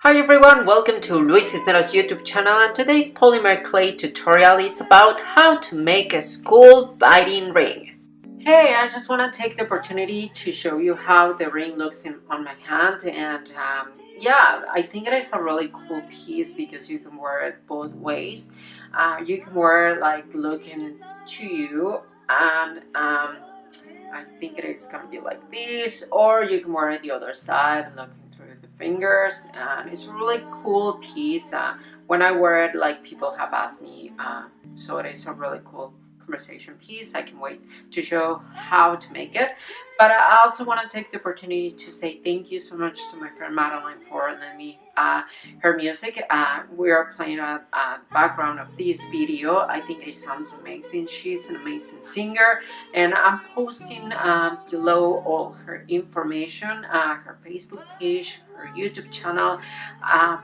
Hi everyone, welcome to Luis Cisneros YouTube channel, and today's Polymer Clay tutorial is about how to make a skull biting ring. Hey, I just want to take the opportunity to show you how the ring looks on my hand, and yeah, I think it is a really cool piece because you can wear it both ways. You can wear it like looking to you, and I think it is gonna be like this, or you can wear it the other side looking through the fingers, and it's a really cool piece. When I wear it, like, people have asked me, so it is a really cool conversation piece. I can wait to show how to make it, but I also want to take the opportunity to say thank you so much to my friend Madeline for letting me her music. We are playing a background of this video. I think it sounds amazing. She's an amazing singer, and I'm posting below all her information, her Facebook page, her YouTube channel.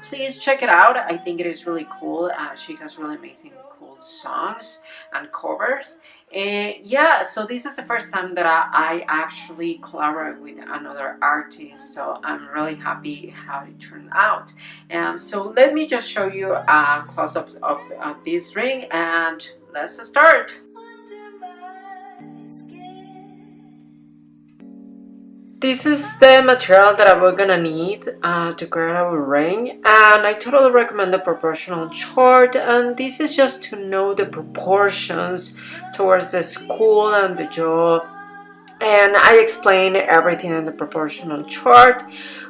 Please check it out. I think it is really cool. She has really amazing cool songs and covers. And yeah, so this is the first time that I actually collaborate with another artist, so I'm really happy how it turned out. So let me just show you a close-up of this ring, and let's start. This is the material that we're gonna need to create our ring, and I totally recommend the proportional chart, and this is just to know the proportions towards the skull and the jaw, and I explain everything in the proportional chart.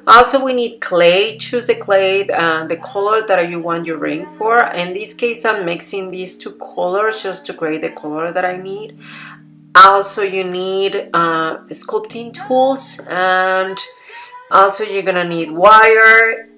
Also, we need clay. Choose a clay, the color that you want your ring for. In this case, I'm mixing these two colors just to create the color that I need. Also, you need sculpting tools, and also you're gonna need wire,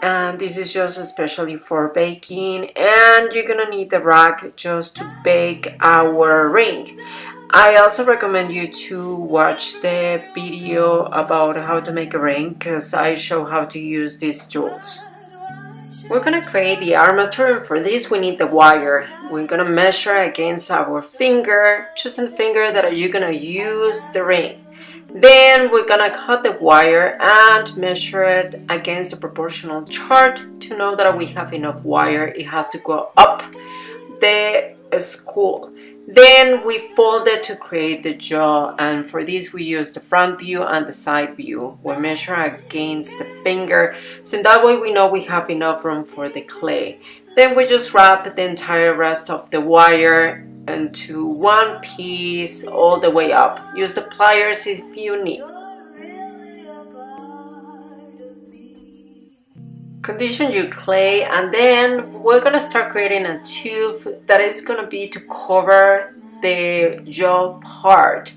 and this is just especially for baking, and you're gonna need the rack just to bake our ring. I also recommend you to watch the video about how to make a ring, because I show how to use these tools. We're gonna create the armature, and for this we need the wire. We're gonna measure against our finger, choosing the finger that you're gonna use the ring. Then we're gonna cut the wire and measure it against the proportional chart to know that we have enough wire. It has to go up the skull. Then we fold it to create the jaw, and for this we use the front view and the side view. We measure against the finger, so that way we know we have enough room for the clay. Then we just wrap the entire rest of the wire into one piece all the way up. Use the pliers if you need. Condition your clay, and then we're gonna start creating a tube that is gonna be to cover the jaw part.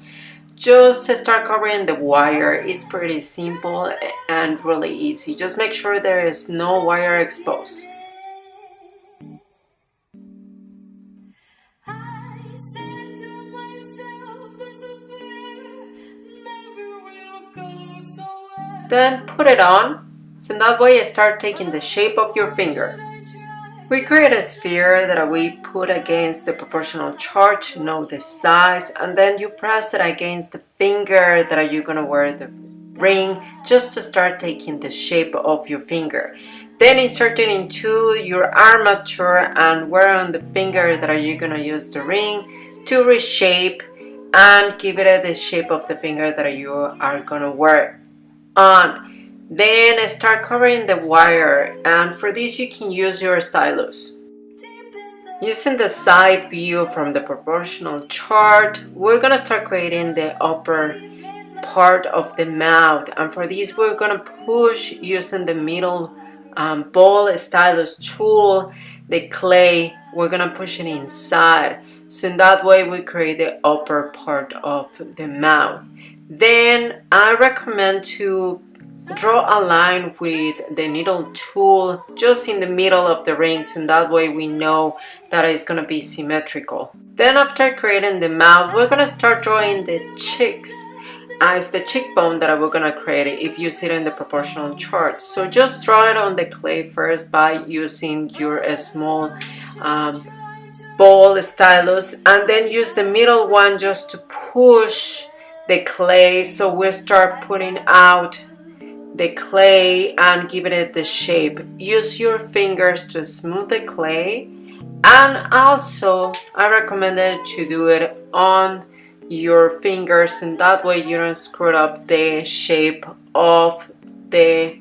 Just start covering the wire. It's pretty simple and really easy. Just make sure there is no wire exposed. Then put it on. So that way you start taking the shape of your finger. We create a sphere that we put against the proportional chart to know the size, and then you press it against the finger that you're gonna wear the ring, just to start taking the shape of your finger. Then insert it into your armature and wear on the finger that you're gonna use the ring to reshape and give it the shape of the finger that you are gonna wear on. Then start covering the wire, and for this you can use your stylus. Using the side view from the proportional chart, we're gonna start creating the upper part of the mouth, and for this we're gonna push using the middle ball stylus tool, the clay. We're gonna push it inside, so in that way we create the upper part of the mouth. Then I recommend to draw a line with the needle tool just in the middle of the rings, and that way we know that it's going to be symmetrical. Then after creating the mouth, we're going to start drawing the cheeks. It's the cheekbone that we're going to create if you see it in the proportional chart. So just draw it on the clay first by using your small ball stylus, and then use the middle one just to push the clay. So we start putting out the clay and giving it the shape. Use your fingers to smooth the clay, and also I recommend it to do it on your fingers, and that way you don't screw up the shape of the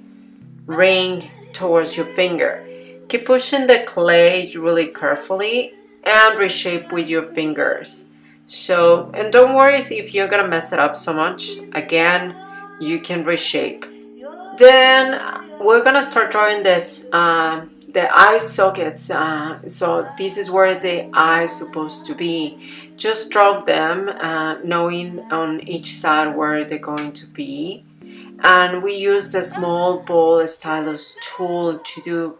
ring towards your finger. Keep pushing the clay really carefully and reshape with your fingers. So, and don't worry if you're gonna mess it up so much. Again, you can reshape. Then we're gonna start drawing this the eye sockets. So this is where the eye is supposed to be. Just draw them, knowing on each side where they're going to be. And we use the small ball stylus tool to do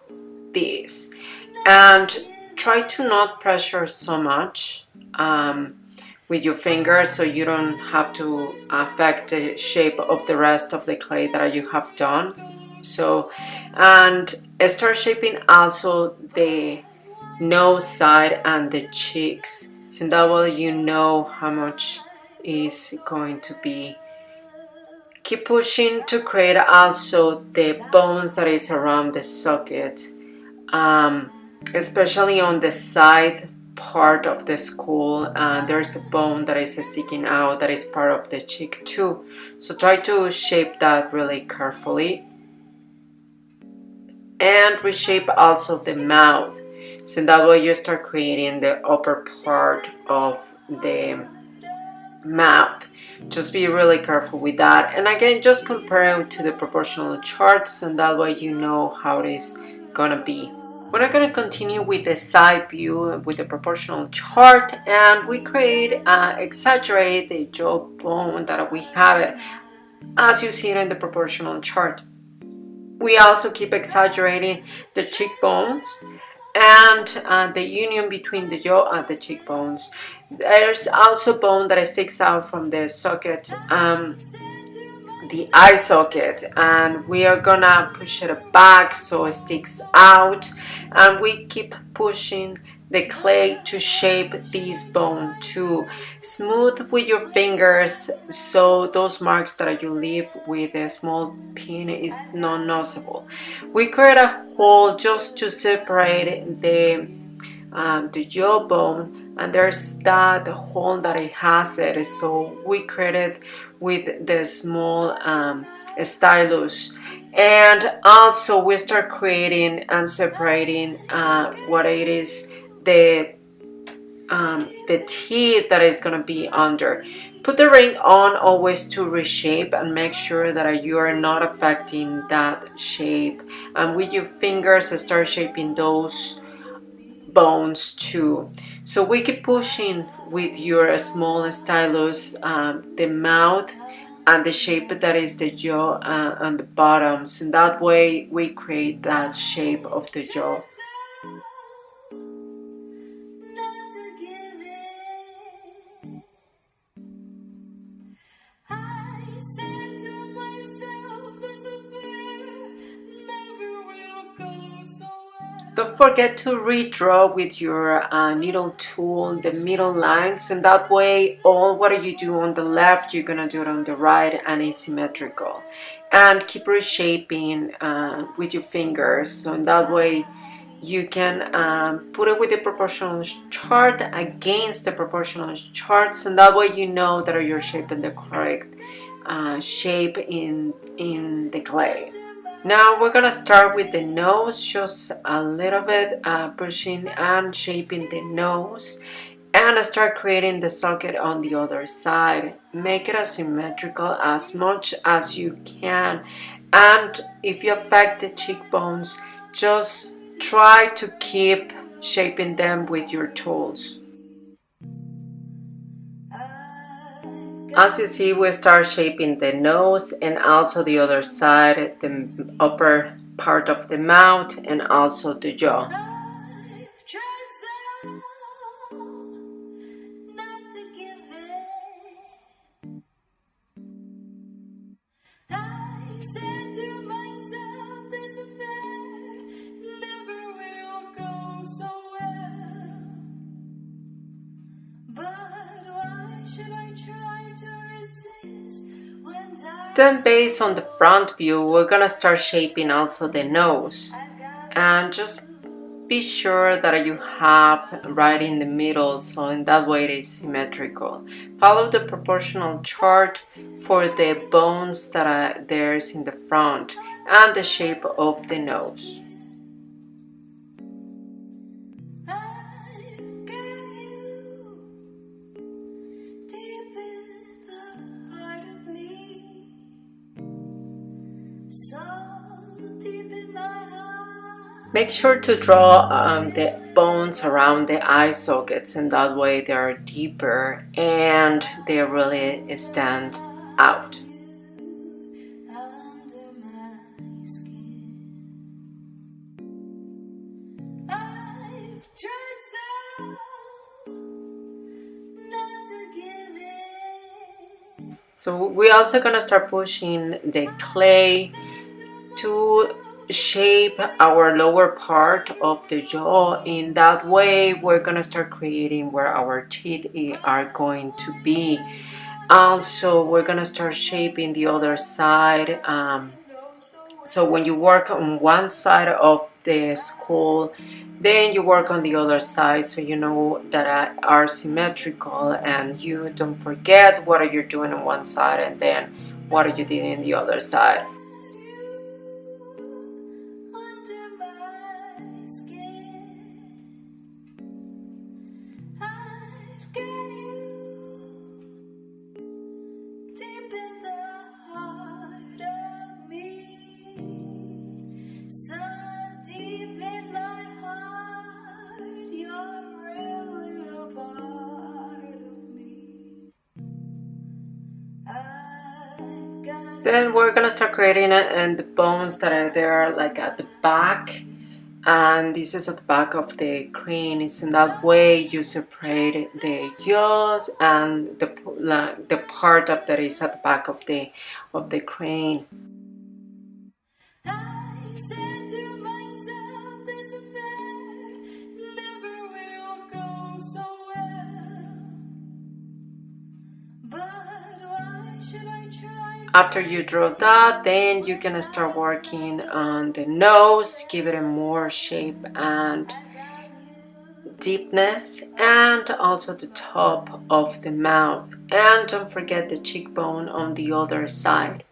this. And try to not pressure so much with your fingers, so you don't have to affect the shape of the rest of the clay that you have done. So, and start shaping also the nose side and the cheeks, so that way you know how much is going to be. Keep pushing to create also the bones that is around the socket, especially on the side part of the skull. There's a bone that is sticking out that is part of the cheek too, so try to shape that really carefully. And reshape also the mouth, so that way you start creating the upper part of the mouth. Just be really careful with that, and again just compare it to the proportional charts, and that way you know how it is gonna be. We're going to continue with the side view with the proportional chart, and we exaggerate the jawbone that we have it as you see it in the proportional chart. We also keep exaggerating the cheekbones and the union between the jaw and the cheekbones. There's also bone that sticks out from the socket, the eye socket, and we are gonna push it back so it sticks out, and we keep pushing the clay to shape this bone too. Smooth with your fingers so those marks that you leave with a small pin is not noticeable. We create a hole just to separate the jawbone, and there's that hole that it has it, so we created with the small stylus. And also we start creating and separating what it is, the teeth that is going to be under. Put the ring on always to reshape, and make sure that you are not affecting that shape, and with your fingers start shaping those bones too. So we keep pushing with your small stylus the mouth and the shape that is the jaw and the bottoms, and that way we create that shape of the jaw. Don't forget to redraw with your needle tool the middle lines, and that way all what you do on the left you're gonna do it on the right, and it's symmetrical. And keep reshaping with your fingers, so in that way you can put it with the proportional chart against the proportional charts, and that way you know that you're shaping the correct shape in the clay. Now we're gonna start with the nose, just a little bit pushing and shaping the nose, and start creating the socket on the other side. Make it as symmetrical as much as you can, and if you affect the cheekbones, just try to keep shaping them with your tools. As you see, we start shaping the nose and also the other side, the upper part of the mouth and also the jaw. Then based on the front view, we're gonna start shaping also the nose. And just be sure that you have right in the middle, so in that way it is symmetrical. Follow the proportional chart for the bones that are there's in the front and the shape of the nose. Make sure to draw the bones around the eye sockets, and that way they are deeper and they really stand out. So we're also gonna start pushing the clay to shape our lower part of the jaw. In that way we're gonna start creating where our teeth are going to be. Also we're gonna start shaping the other side. So when you work on one side of the skull, then you work on the other side, so you know that are symmetrical, and you don't forget what are you doing on one side and then what are you doing in the other side. Then we're gonna start creating it and the bones that are there like at the back, and this is at the back of the crane. It's in that way you separate the jaws and the part of that is at the back of the crane. After you draw that, then you can start working on the nose, give it a more shape and deepness, and also the top of the mouth. And don't forget the cheekbone on the other side.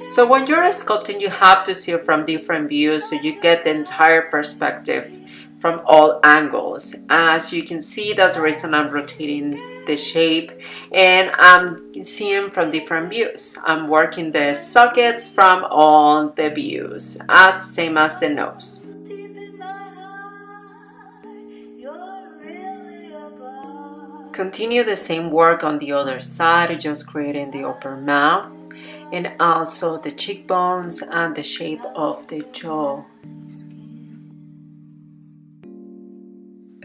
So when you're sculpting, you have to see it from different views so you get the entire perspective from all angles. As you can see, that's the reason I'm rotating the shape and I'm seeing from different views. I'm working the sockets from all the views, as same as the nose. Continue the same work on the other side, just creating the upper mouth and also the cheekbones and the shape of the jaw.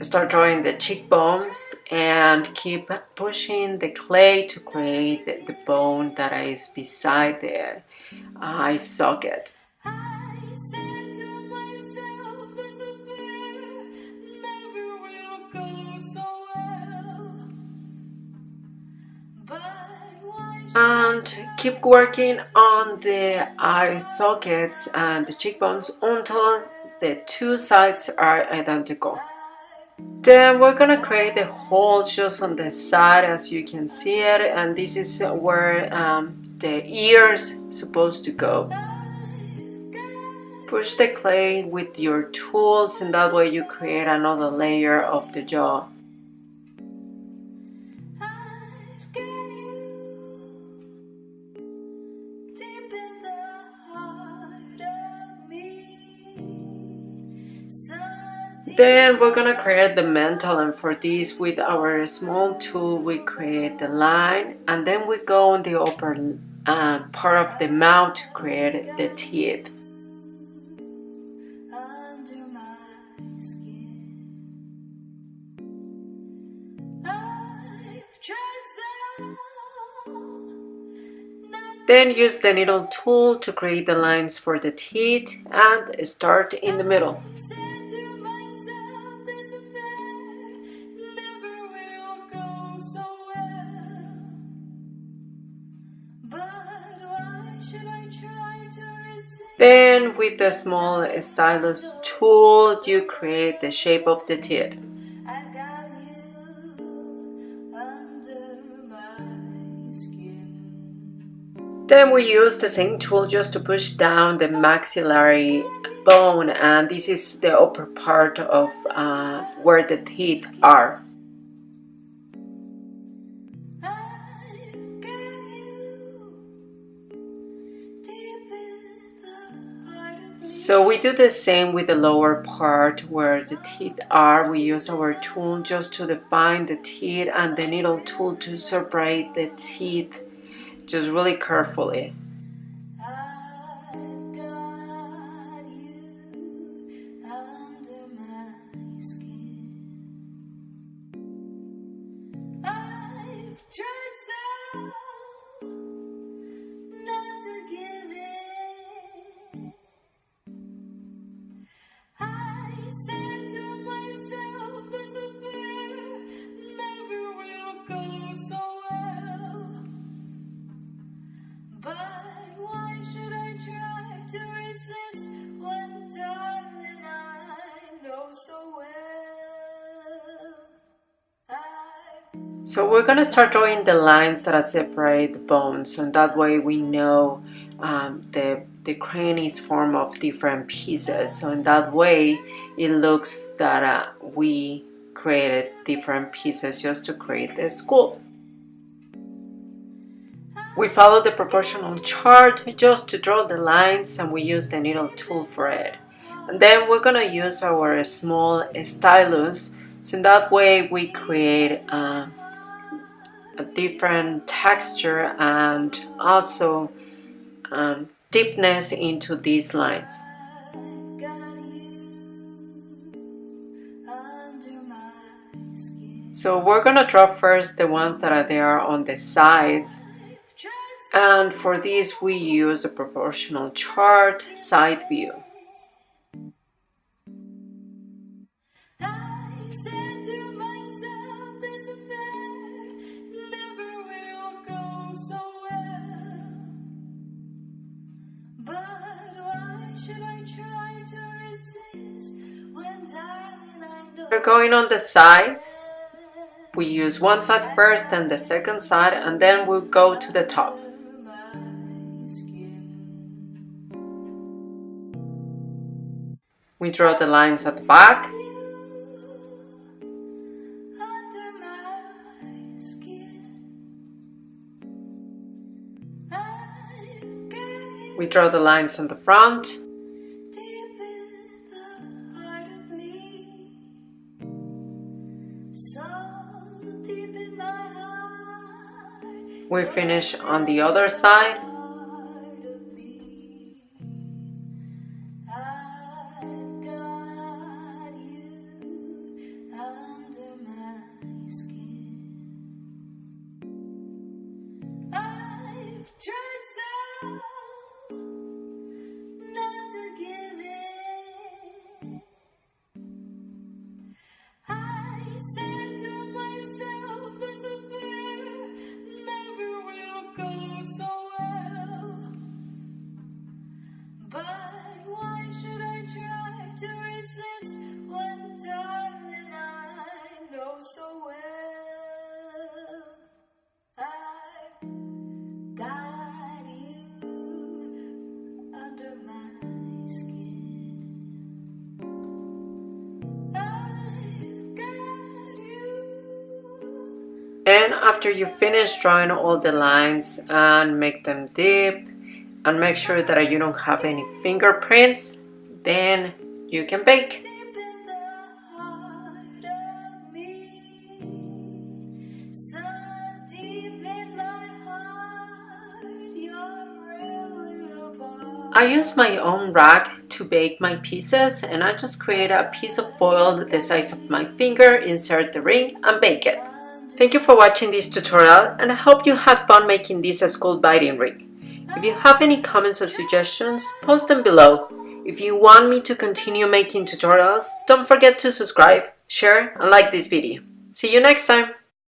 Start drawing the cheekbones and keep pushing the clay to create the bone that is beside the eye socket. And keep working on the eye sockets and the cheekbones until the two sides are identical. Then we're gonna create the holes just on the side, as you can see it, and this is where the ears supposed to go. Push the clay with your tools, and that way you create another layer of the jaw. Then we're gonna create the mantle, and for this with our small tool we create the line, and then we go on the upper part of the mouth to create the teeth. Then use the needle tool to create the lines for the teeth and start in the middle. Then with the small stylus tool, you create the shape of the teeth. Then we use the same tool just to push down the maxillary bone, and this is the upper part of where the teeth are. So we do the same with the lower part where the teeth are. We use our tool just to define the teeth and the needle tool to separate the teeth just really carefully. So we're going to start drawing the lines that separate the bones, and that way we know the crane is formed of different pieces. So in that way it looks that we created different pieces just to create the skull. We follow the proportional chart just to draw the lines, and we use the needle tool for it. And then we're going to use our small stylus, so in that way we create a different texture and also deepness into these lines. So we're gonna draw first the ones that are there on the sides, and for this we use a proportional chart side view. We're going on the sides. We use one side first and the second side, and then we'll go to the top. We draw the lines at the back. We draw the lines on the front. We finish on the other side. And after you finish drawing all the lines and make them deep and make sure that you don't have any fingerprints, then you can bake. I use my own rag to bake my pieces, and I just create a piece of foil the size of my finger, insert the ring and bake it. Thank you for watching this tutorial, and I hope you had fun making this skull binding ring. If you have any comments or suggestions, post them below. If you want me to continue making tutorials, don't forget to subscribe, share and like this video. See you next time!